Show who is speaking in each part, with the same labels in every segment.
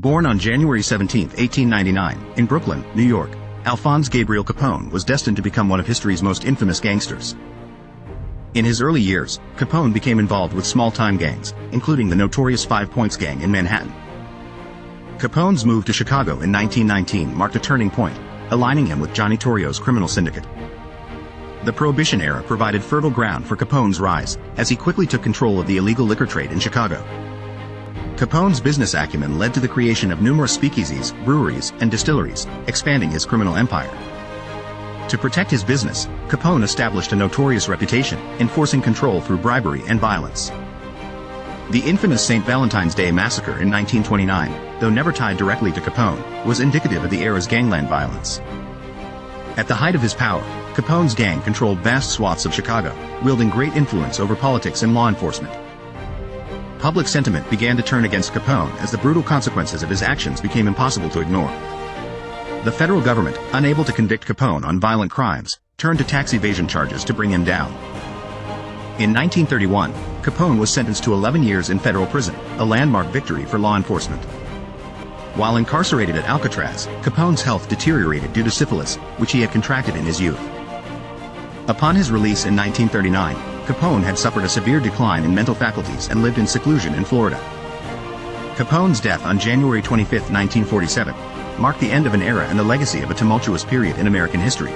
Speaker 1: Born on January 17, 1899, in Brooklyn, New York, Alphonse Gabriel Capone was destined to become one of history's most infamous gangsters. In his early years, Capone became involved with small-time gangs, including the notorious 5 Points gang in Manhattan. Capone's move to Chicago in 1919 marked a turning point, aligning him with Johnny Torrio's criminal syndicate. The Prohibition era provided fertile ground for Capone's rise, as he quickly took control of the illegal liquor trade in Chicago. Capone's business acumen led to the creation of numerous speakeasies, breweries, and distilleries, expanding his criminal empire. To protect his business, Capone established a notorious reputation, enforcing control through bribery and violence. The infamous St. Valentine's Day Massacre in 1929, though never tied directly to Capone, was indicative of the era's gangland violence. At the height of his power, Capone's gang controlled vast swaths of Chicago, wielding great influence over politics and law enforcement. Public sentiment began to turn against Capone as the brutal consequences of his actions became impossible to ignore. The federal government, unable to convict Capone on violent crimes, turned to tax evasion charges to bring him down. In 1931, Capone was sentenced to 11 years in federal prison, a landmark victory for law enforcement. While incarcerated at Alcatraz, Capone's health deteriorated due to syphilis, which he had contracted in his youth. Upon his release in 1939, Capone had suffered a severe decline in mental faculties and lived in seclusion in Florida. Capone's death on January 25, 1947, marked the end of an era and the legacy of a tumultuous period in American history.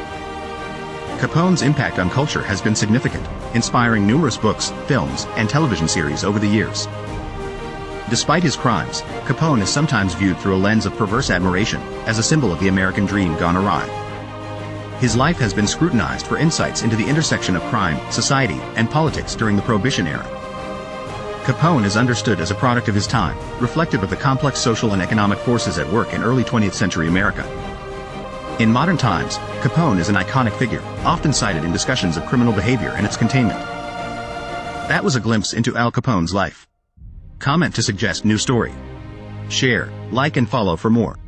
Speaker 1: Capone's impact on culture has been significant, inspiring numerous books, films, and television series over the years. Despite his crimes, Capone is sometimes viewed through a lens of perverse admiration, as a symbol of the American dream gone awry. His life has been scrutinized for insights into the intersection of crime, society, and politics during the Prohibition era. Capone is understood as a product of his time, reflective of the complex social and economic forces at work in early 20th century America. In modern times, Capone is an iconic figure, often cited in discussions of criminal behavior and its containment. That was a glimpse into Al Capone's life. Comment to suggest new story. Share, like and follow for more.